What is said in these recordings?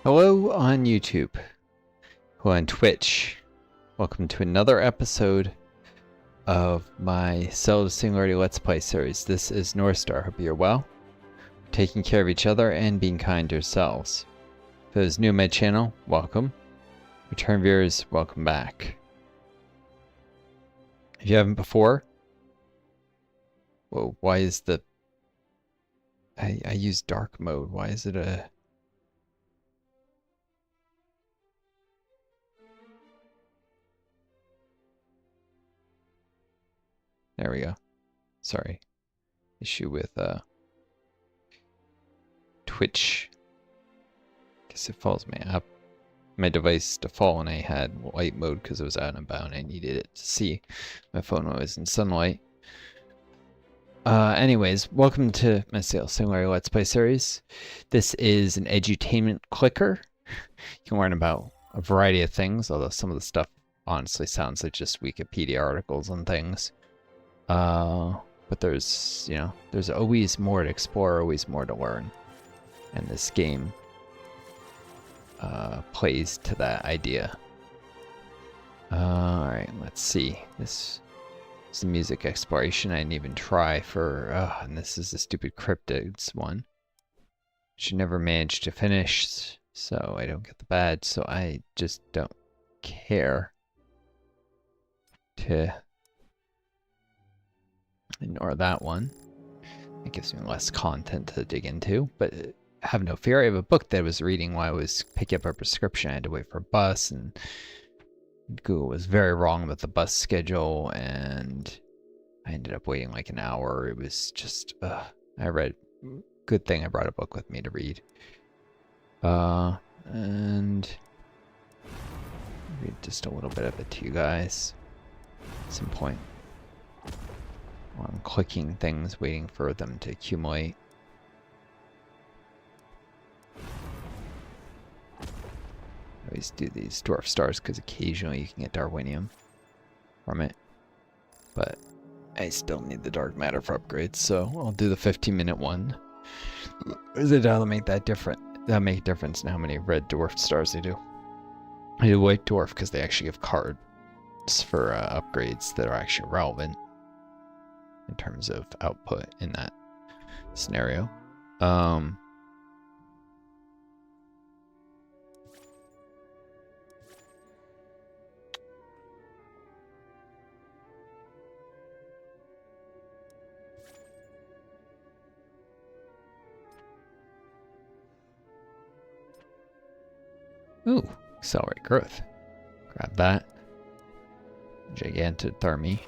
Hello on YouTube. Hello on Twitch. Welcome to another episode of my Zelda Singularity Let's Play series. This is Northstar. Hope you're well, taking care of each other, and being kind to yourselves. For those new to my channel, welcome. Return viewers, welcome back. If you haven't before, whoa, why is the... I use dark mode. Why is it a... There we go. Sorry. Issue with Twitch. Guess it follows my device default, and I had light mode because it was out and about and I needed it to see my phone when it was in sunlight. Anyways, welcome to my Singularity Let's Play series. This is an edutainment clicker. You can learn about a variety of things, although some of the stuff honestly sounds like just Wikipedia articles and things. But there's always more to explore, always more to learn. And this game plays to that idea. Alright, let's see. This is the music exploration I didn't even try for, and this is the stupid cryptids one. Should never manage to finish, so I don't get the badge, so I just don't care to ignore that one. It gives me less content to dig into, but have no fear. I have a book that I was reading while I was picking up a prescription. I had to wait for a bus, and Google was very wrong about the bus schedule, and I ended up waiting like an hour. It was just, good thing I brought a book with me to read. And read just a little bit of it to you guys at some point. I'm clicking things, waiting for them to accumulate. I always do these dwarf stars because occasionally you can get Darwinium from it. But I still need the dark matter for upgrades, so I'll do the 15-minute one. That'll make that different. That'll make a difference in how many red dwarf stars they do. I do white dwarf because they actually give cards for upgrades that are actually relevant in terms of output in that scenario. Ooh, accelerate growth. Grab that. Gigantothermy.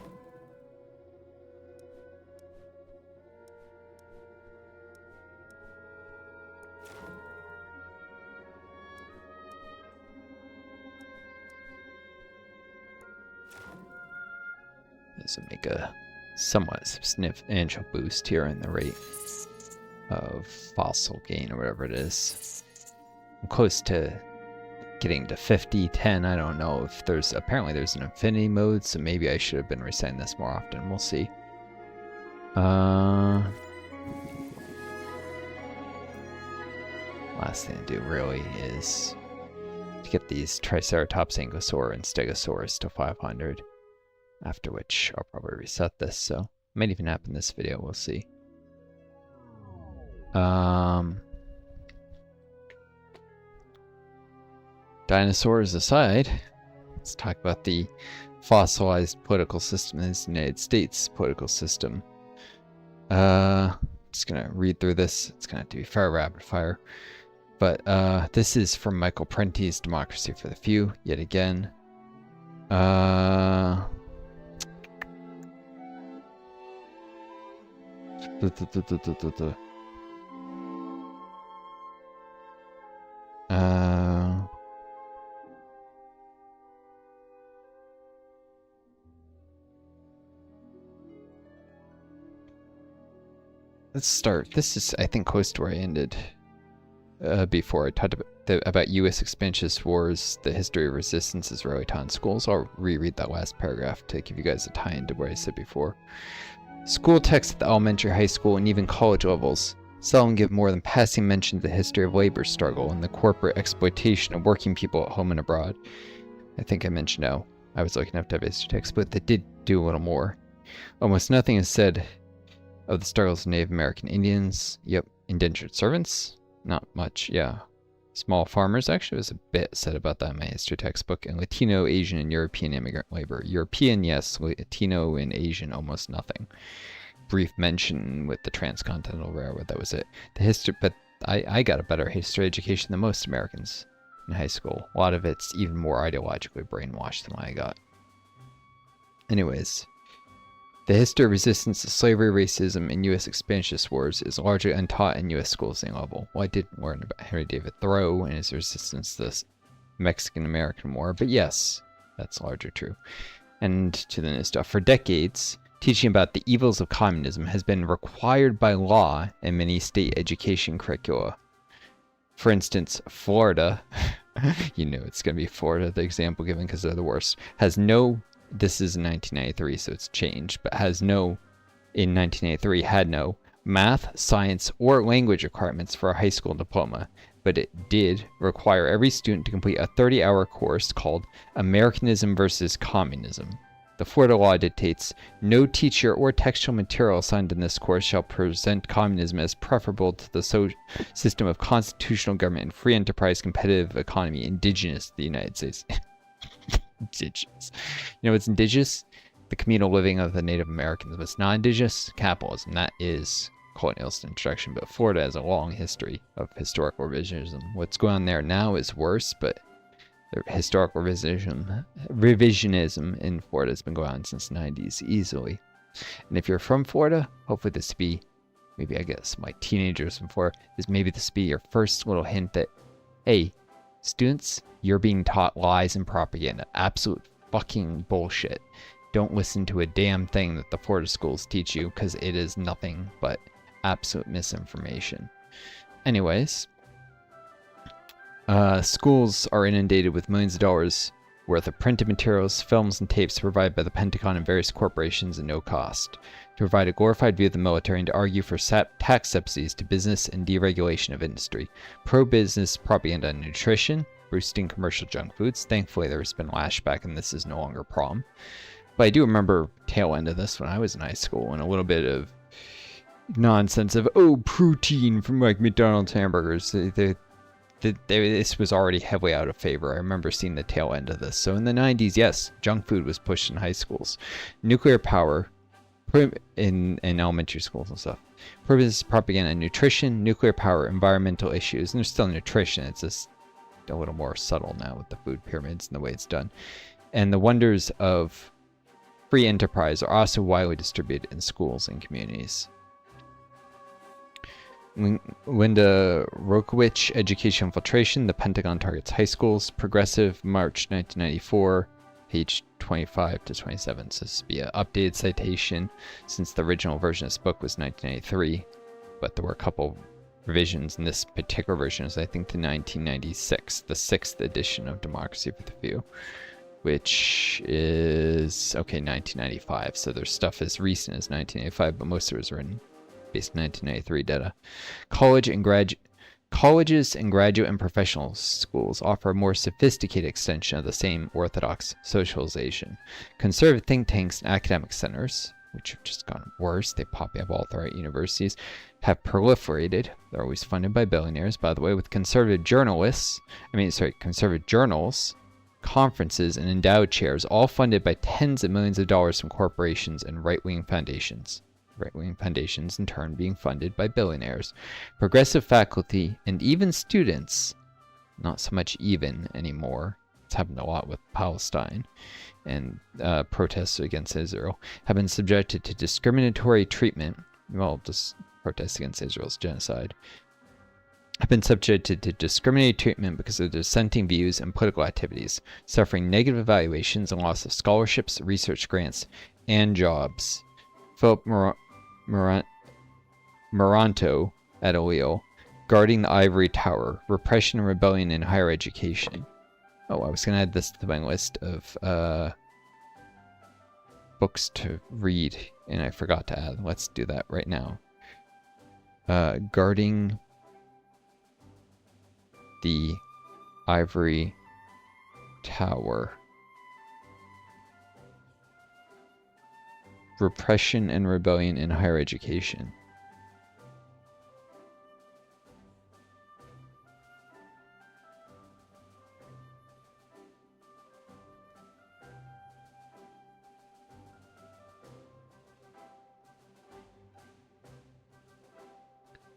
This will make a somewhat substantial boost here in the rate of fossil gain or whatever it is. I'm close to getting to 50, 10. I don't know if apparently there's an infinity mode, so maybe I should have been reciting this more often. We'll see. Last thing to do really is to get these Triceratops, Ankylosaur, and Stegosaurus to 500. After which I'll probably reset this, so it might even happen this video, we'll see. Dinosaurs aside, let's talk about the fossilized political system in the United States political system. Just gonna read through this. It's gonna have to be fair rapid fire. But this is from Michael Prenti's Democracy for the Few, yet again. Let's start. This is, I think, close to where I ended before. I talked about U.S. expansionist wars, the history of resistance Israeli taught in schools. I'll reread that last paragraph to give you guys a tie-in to where I said before. School texts at the elementary, high school, and even college levels seldom give more than passing mention to the history of labor struggle and the corporate exploitation of working people at home and abroad. I think I mentioned how I was lucky enough to have a history text, but they did do a little more. Almost nothing is said of the struggles of Native American Indians. Yep, indentured servants? Not much, yeah. Small farmers, actually, was a bit said about that in my history textbook. And Latino, Asian, and European immigrant labor. European, yes. Latino and Asian, almost nothing. Brief mention with the Transcontinental Railroad, that was it. The history, but I got a better history education than most Americans in high school. A lot of it's even more ideologically brainwashed than what I got. Anyways, the history of resistance to slavery, racism, and U.S. expansionist wars is largely untaught in U.S. schools at any level. Well, I did learn about Henry David Thoreau and his resistance to the Mexican-American War, but yes, that's largely true. And to the new stuff. For decades, teaching about the evils of communism has been required by law in many state education curricula. For instance, Florida, you know it's going to be Florida, the example given because they're the worst, has no, this is in 1993, so it's changed, but has no, in 1983, had no math, science, or language requirements for a high school diploma, but it did require every student to complete a 30-hour course called Americanism versus Communism. The Florida law dictates, no teacher or textual material assigned in this course shall present communism as preferable to the system of constitutional government and free enterprise competitive economy indigenous to the United States. Indigenous. You know what's indigenous? The communal living of the Native Americans. What's not indigenous? Capitalism. That is colonialist introduction, but Florida has a long history of historical revisionism. What's going on there now is worse, but historical revisionism in Florida has been going on since the 90s easily. And if you're from Florida, hopefully this will be, maybe I guess my teenagers from Florida, maybe this will be your first little hint that, hey, students, you're being taught lies and propaganda. Absolute fucking bullshit. Don't listen to a damn thing that the Florida schools teach you, because it is nothing but absolute misinformation. Anyways, schools are inundated with millions of dollars worth of printed materials, films, and tapes provided by the Pentagon and various corporations at no cost, to provide a glorified view of the military and to argue for tax subsidies to business and deregulation of industry, pro-business propaganda and nutrition, boosting commercial junk foods. Thankfully, there's been lashback and this is no longer a problem. But I do remember tail end of this when I was in high school and a little bit of nonsense of, oh, protein from like McDonald's hamburgers. This was already heavily out of favor. I remember seeing the tail end of this. So in the 90s, yes, junk food was pushed in high schools. Nuclear power in elementary schools and stuff. Pro-business propaganda and nutrition, nuclear power, environmental issues. And there's still nutrition. It's just a little more subtle now with the food pyramids and the way it's done. And the wonders of free enterprise are also widely distributed in schools and communities. Linda Rokowich, Education Infiltration, The Pentagon Targets High Schools, Progressive, March 1994, page 25 to 27. So this would be an updated citation since the original version of this book was 1993, but there were a couple revisions in this particular version. Is I think the 1996, the 6th edition of Democracy for the Few, which is, okay, 1995. So there's stuff as recent as 1985, but most of it was written based 1993 data. Colleges and graduate and professional schools offer a more sophisticated extension of the same orthodox socialization. Conservative think tanks and academic centers, which have just gotten worse, they pop up all throughout universities, have proliferated. They're always funded by billionaires, by the way, with conservative journals, conferences, and endowed chairs, all funded by tens of millions of dollars from corporations and right-wing foundations. Right-wing foundations in turn being funded by billionaires. Progressive faculty and even students, not so much even anymore, it's happened a lot with Palestine and protests against Israel, have been subjected to discriminatory treatment. Well, just protests against Israel's genocide. Have been subjected to discriminatory treatment because of their dissenting views and political activities, suffering negative evaluations and loss of scholarships, research grants, and jobs. Philip Moranto et al. Guarding the Ivory Tower, Repression and Rebellion in Higher Education. Oh, I was going to add this to my list of books to read, and I forgot to add. Let's do that right now. Guarding the ivory tower. Repression and rebellion in higher education.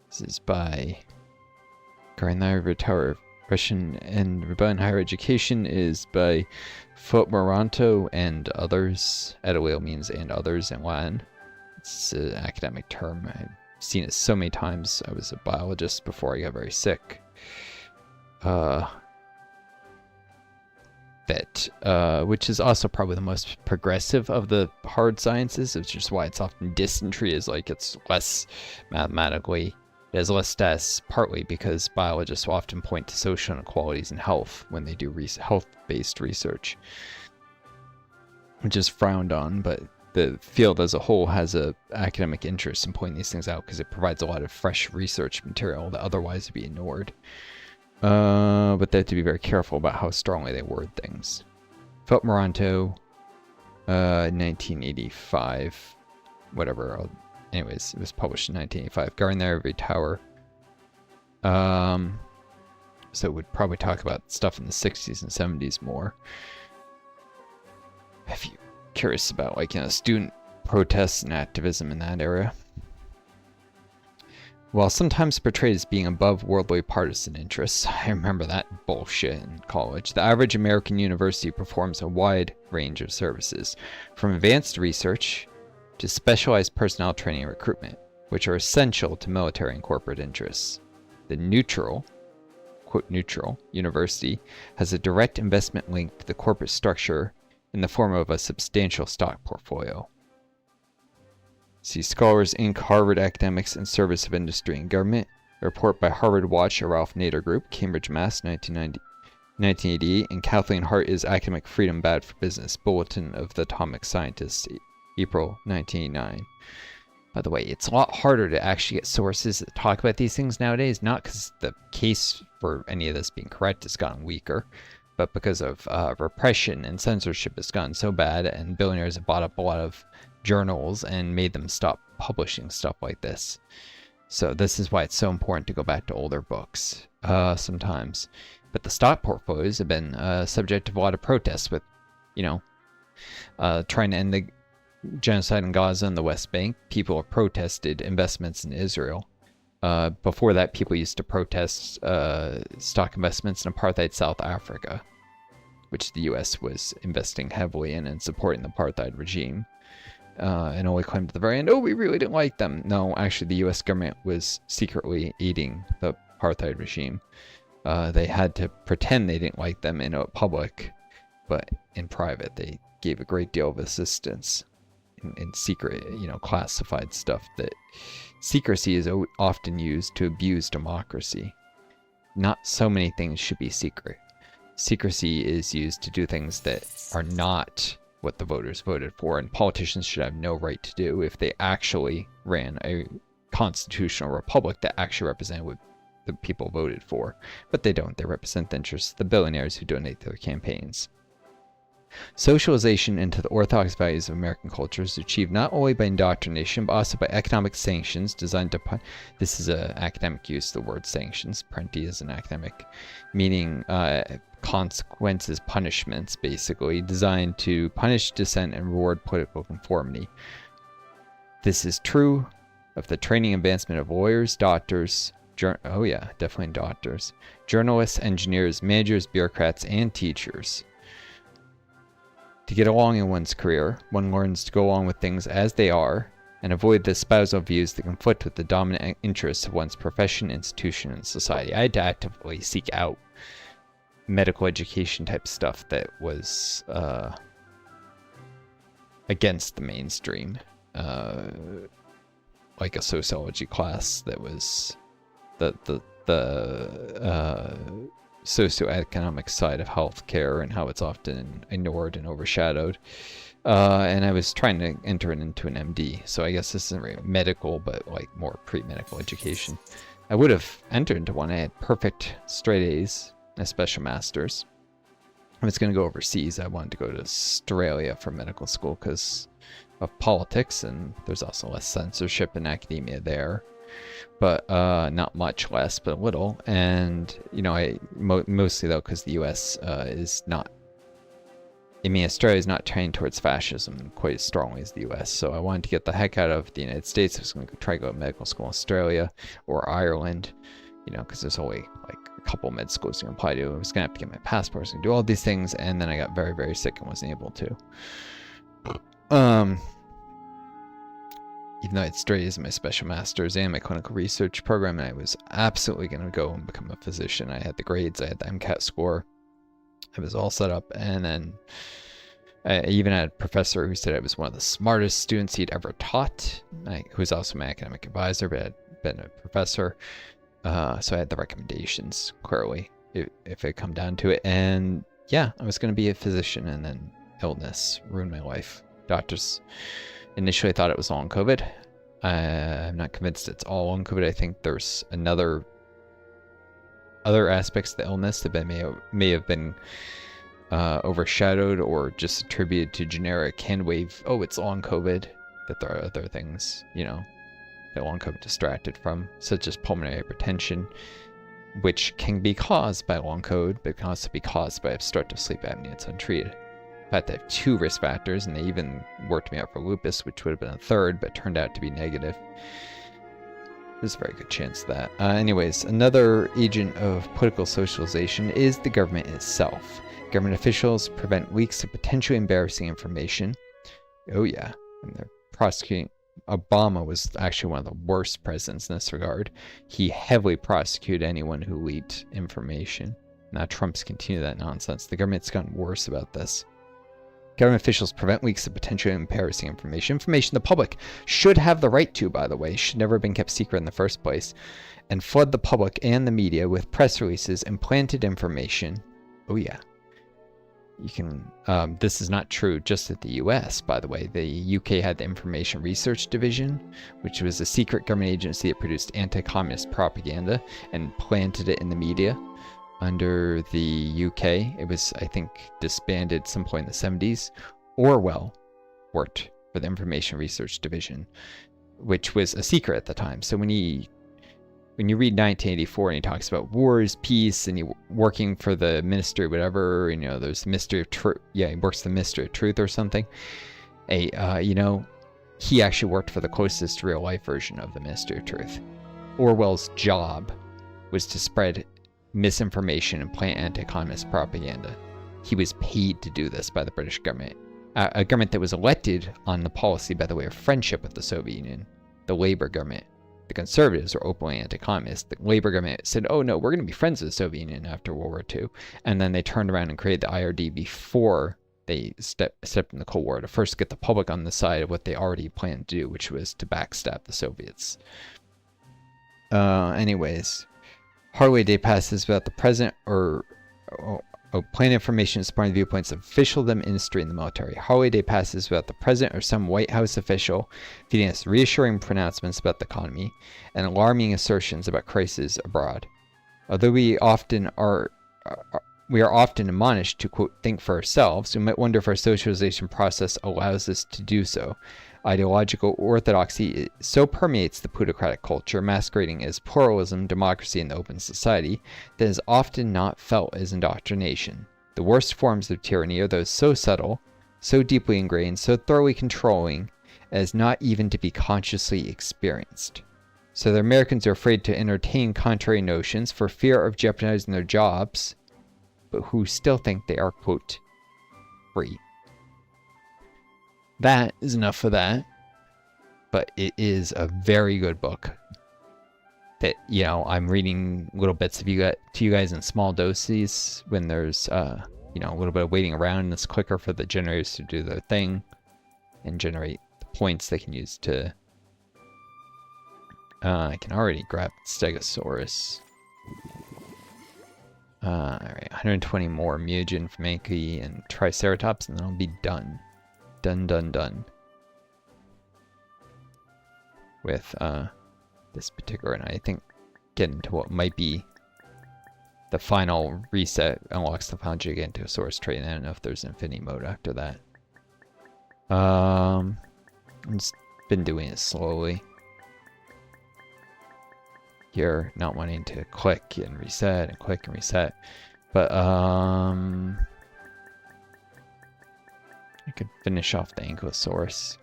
This is by Guarding the Ivory Tower. Repression and Rebellion in Higher Education is by Moranto and others. Et al. Means and others in Latin. It's an academic term. I've seen it so many times. I was a biologist before I got very sick. Which is also probably the most progressive of the hard sciences, which is why it's often dysentery is like it's less mathematically. It has less tests, partly because biologists will often point to social inequalities in health when they do health-based research, which is frowned on, but the field as a whole has an academic interest in pointing these things out because it provides a lot of fresh research material that otherwise would be ignored. But they have to be very careful about how strongly they word things. Philip Moranto, 1985, whatever. Anyways, it was published in 1985. Guarding the Ivory Tower. So we'd probably talk about stuff in the 60s and 70s more. If you're curious about, like, student protests and activism in that era. While sometimes portrayed as being above worldly partisan interests, I remember that bullshit in college, the average American university performs a wide range of services, from advanced research to specialized personnel training and recruitment, which are essential to military and corporate interests. The neutral, quote neutral, university has a direct investment link to the corporate structure in the form of a substantial stock portfolio. See Scholars Inc., Harvard Academics and Service of Industry and Government, a report by Harvard Watch, a Ralph Nader Group, Cambridge, Mass., 1988, and Kathleen Hart, Is Academic Freedom Bad for Business? Bulletin of the Atomic Scientists, April 1989. By the way, it's a lot harder to actually get sources that talk about these things nowadays, not because the case for any of this being correct has gotten weaker, but because of repression and censorship has gotten so bad, and billionaires have bought up a lot of journals and made them stop publishing stuff like this. So this is why it's so important to go back to older books sometimes. But the stock portfolios have been subject to a lot of protests with, trying to end the genocide in Gaza and the West Bank. People have protested investments in Israel. Before that, people used to protest stock investments in apartheid South Africa, which the U.S. was investing heavily in and supporting the apartheid regime. And only claimed at the very end, oh, we really didn't like them. No, actually, the U.S. government was secretly aiding the apartheid regime. They had to pretend they didn't like them in public, but in private, they gave a great deal of assistance in secret, classified stuff. That secrecy is often used to abuse democracy. Not so many things should be secret. Secrecy is used to do things that are not what the voters voted for, and politicians should have no right to do if they actually ran a constitutional republic that actually represented what the people voted for. But they don't. They represent the interests of the billionaires who donate to their campaigns. Socialization into the orthodox values of American culture is achieved not only by indoctrination, but also by economic sanctions designed to this is an academic use of the word sanctions. Parenti is an academic, meaning consequences, punishments, basically, designed to punish dissent and reward political conformity. This is true of the training and advancement of lawyers, doctors, definitely doctors, journalists, engineers, managers, bureaucrats, and teachers. To get along in one's career, one learns to go along with things as they are and avoid the spousal views that conflict with the dominant interests of one's profession, institution, and society. I had to actively seek out medical education type stuff that was against the mainstream, like a sociology class that was the socioeconomic side of healthcare and how it's often ignored and overshadowed. And I was trying to enter it into an MD. So I guess this isn't really medical, but like more pre-medical education. I would have entered into one. I had perfect straight A's and a special master's. I was going to go overseas. I wanted to go to Australia for medical school because of politics, and there's also less censorship in academia there. But not much less, but a little. And, you know, mostly though, because the US is not, I mean, Australia is not trained towards fascism quite as strongly as the US. So I wanted to get the heck out of the United States. I was going to try to go to medical school in Australia or Ireland, you know, because there's only like a couple med schools you can apply to. I was going to have to get my passport. I was going to do all these things. And then I got very, very sick and wasn't able to. Even though I had straight A's in my special master's and my clinical research program, and I was absolutely going to go and become a physician. I had the grades, I had the MCAT score. I was all set up, and then I even had a professor who said I was one of the smartest students he'd ever taught, who was also my academic advisor, but had been a professor. So I had the recommendations, clearly, if it come down to it. And yeah, I was going to be a physician, and then illness ruined my life. Doctors initially thought it was long COVID. I'm not convinced it's all long COVID. I think there's other aspects of the illness that may have been overshadowed or just attributed to generic hand wave. Oh, it's long COVID. That there are other things, you know, that long COVID distracted from, such as pulmonary hypertension, which can be caused by long COVID, but can also be caused by obstructive sleep apnea. It's untreated. In fact, I have 2 risk factors, and they even worked me out for lupus, which would have been a 3rd, but turned out to be negative. There's a very good chance of that. Anyways, another agent of political socialization is the government itself. Government officials prevent leaks of potentially embarrassing information. Oh yeah, and they're prosecuting. Obama was actually one of the worst presidents in this regard. He heavily prosecuted anyone who leaked information. Now Trump's continued that nonsense. The government's gotten worse about this. Government officials prevent leaks of potentially embarrassing information. Information the public should have the right to, by the way, should never have been kept secret in the first place, and flood the public and the media with press releases and planted information. Oh yeah. You can, this is not true just at the US, by the way. The UK had the Information Research Division, which was a secret government agency that produced anti-communist propaganda and planted it in the media. Under the UK, it was, I think, disbanded at some point in the 70s. Orwell worked for the Information Research Division, which was a secret at the time. So when you read 1984 and he talks about wars, peace, and he working for the ministry, whatever, you know, there's the mystery of truth. Yeah, he works the mystery of truth or something. You know, he actually worked for the closest real life version of the mystery of truth. Orwell's job was to spread misinformation and plant anti-communist propaganda. He was paid to do this by the British government, a government that was elected on the policy, by the way, of friendship with the Soviet Union, the Labour government. The Conservatives were openly anti-communist. The Labour government said, oh no, we're going to be friends with the Soviet Union after World War II. And then they turned around and created the IRD before they stepped in the Cold War to first get the public on the side of what they already planned to do, which was to backstab the Soviets. Anyways, hardly a day passes without the president or plain information supporting the viewpoints of officialdom, industry, and the military. Hardly a day passes without the president or some White House official feeding us reassuring pronouncements about the economy and alarming assertions about crises abroad. Although we are often admonished to, quote, think for ourselves, we might wonder if our socialization process allows us to do so. Ideological orthodoxy so permeates the plutocratic culture, masquerading as pluralism, democracy, and the open society, that is often not felt as indoctrination. The worst forms of tyranny are those so subtle, so deeply ingrained, so thoroughly controlling, as not even to be consciously experienced. So the Americans are afraid to entertain contrary notions for fear of jeopardizing their jobs, but who still think they are, quote, free. That is enough for that, but it is a very good book that, you know, I'm reading little bits of you guys in small doses when there's, you know, a little bit of waiting around. It's quicker for the generators to do their thing and generate the points they can use to, I can already grab Stegosaurus. Alright, 120 more mutagen from Anki and Triceratops, and then I'll be done. done with this particular, and I think getting to what might be the final reset unlocks the final Gigantosaurus trait, and I don't know if there's infinity mode after that. I've just been doing it slowly. Here, not wanting to click and reset and click and reset. But I could finish off the Ankylosaurus.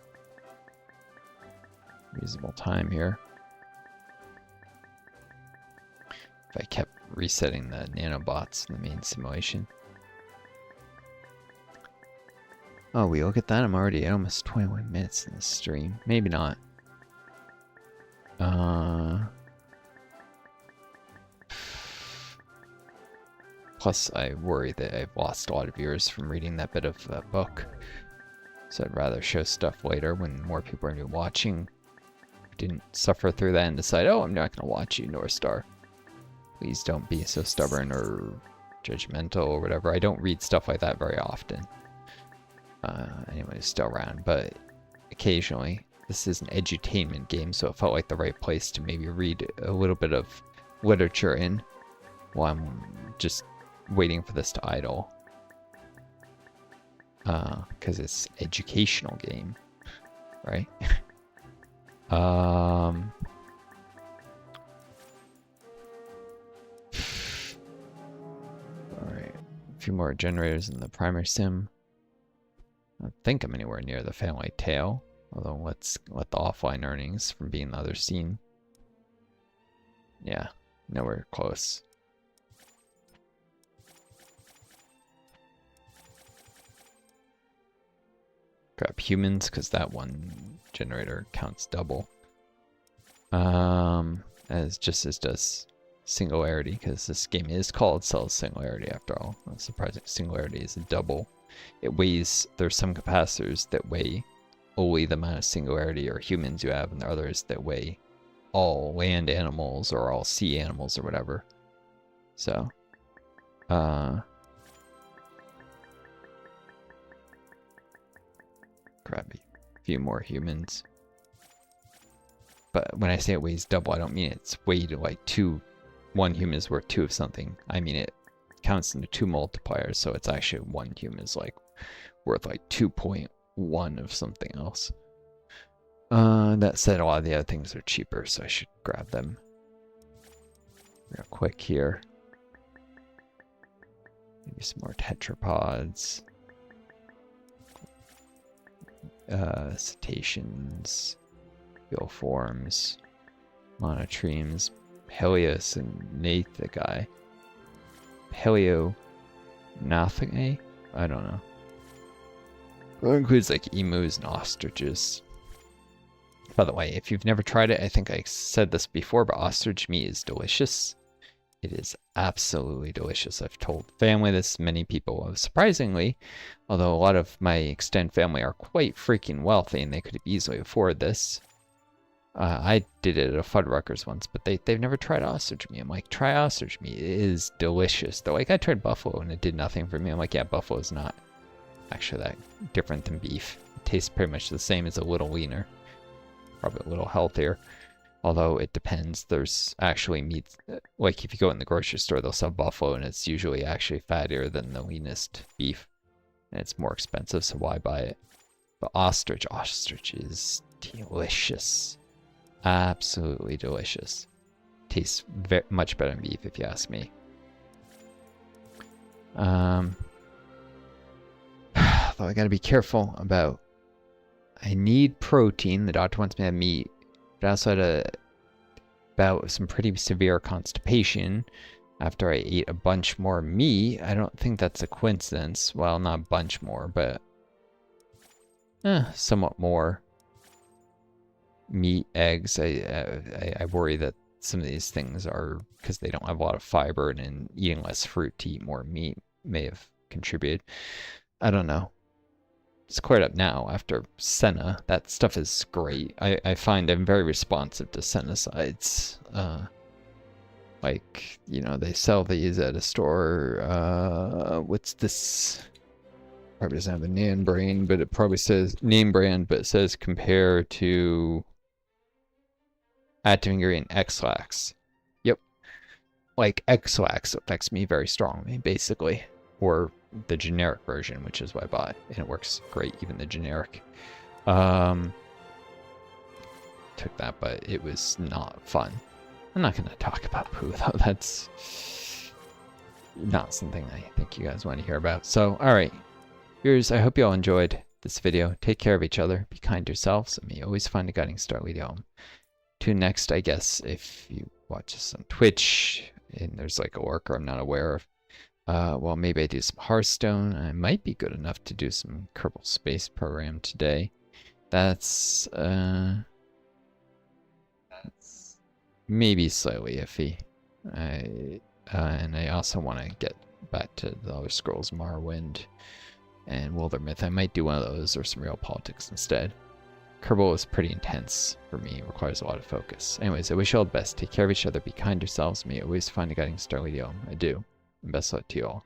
Reasonable time here. If I kept resetting the nanobots in the main simulation. Oh, we look at that. I'm already at almost 21 minutes in the stream. Maybe not. Plus, I worry that I've lost a lot of viewers from reading that bit of book. So I'd rather show stuff later when more people are going to be watching. Didn't suffer through that and decide, oh, I'm not going to watch you, Northstar. Please don't be so stubborn or judgmental or whatever. I don't read stuff like that very often. Anyone who's still around, but occasionally. This is an edutainment game, so it felt like the right place to maybe read a little bit of literature in while I'm just waiting for this to idle. Because it's an educational game, right? Alright, a few more generators in the primary sim. I don't think I'm anywhere near the family tail, although let's let the offline earnings from being the other scene. Yeah, nowhere close. Grab humans, because that one generator counts double. As does Singularity, because this game is called Singularity after all. Not surprising. Singularity is a double. It weighs, there's some capacitors that weigh only the amount of singularity or humans you have, and there are others that weigh all land animals or all sea animals or whatever. So, grab a few more humans. But when I say it weighs double, I don't mean it's weighed like one human is worth 2 of something. I mean it counts into 2 multipliers, so it's actually 1 human is like worth like 2.1 of something else. That said, a lot of the other things are cheaper, so I should grab them real quick here. Maybe some more tetrapods. Cetaceans. Bioforms. Monotremes. Peleus and Nate, the guy. Paleo nothing, eh? I don't know. It includes like emus and ostriches. By the way, if you've never tried it, I think I said this before, but ostrich meat is delicious. It is absolutely delicious. I've told family this, many people. Surprisingly, although a lot of my extended family are quite freaking wealthy and they could easily afford this. I did it at a Fuddruckers once, but they've never tried ostrich meat. I'm like, try ostrich meat. It is delicious. They're like, I tried buffalo and it did nothing for me. I'm like, yeah, buffalo's not actually that different than beef. It tastes pretty much the same, as a little leaner. Probably a little healthier. Although it depends. There's actually meat, like if you go in the grocery store, they'll sell buffalo and it's usually actually fattier than the leanest beef. And it's more expensive, so why buy it? But ostrich is delicious. Absolutely delicious. Tastes much better than beef, if you ask me. Though I gotta be careful about. I need protein. The doctor wants me to have meat, but I also had about some pretty severe constipation after I ate a bunch more meat. I don't think that's a coincidence. Well, not a bunch more, but somewhat more. Meat, eggs. I worry that some of these things are, because they don't have a lot of fiber, and in eating less fruit to eat more meat may have contributed. I don't know. It's cleared up now after Senna. That stuff is great. I find I'm very responsive to Senicides. Like, you know, they sell these at a store. What's this? Probably doesn't have a name brand, but it probably says name brand, but it says compare to active ingredient X-Lax. Yep. Like X-Lax affects me very strongly, basically. Or the generic version, which is what I bought. And it works great, even the generic. Took that, but it was not fun. I'm not going to talk about poo, though. That's not something I think you guys want to hear about. So, alright. Viewers, I hope you all enjoyed this video. Take care of each other. Be kind to yourselves. And may always find a guiding star lead you home. Tune next, I guess, if you watch us on Twitch, and there's like a worker I'm not aware of. Well, maybe I do some Hearthstone. I might be good enough to do some Kerbal Space Program today. That's maybe slightly iffy. And I also want to get back to the Elder Scrolls Morrowind and Wildermyth. I might do one of those or some real politics instead. Kerbal is pretty intense for me. It requires a lot of focus. Anyways, I wish you all the best. Take care of each other. Be kind to yourselves. May you always find a guiding star lead you home. I do. And best luck to you all.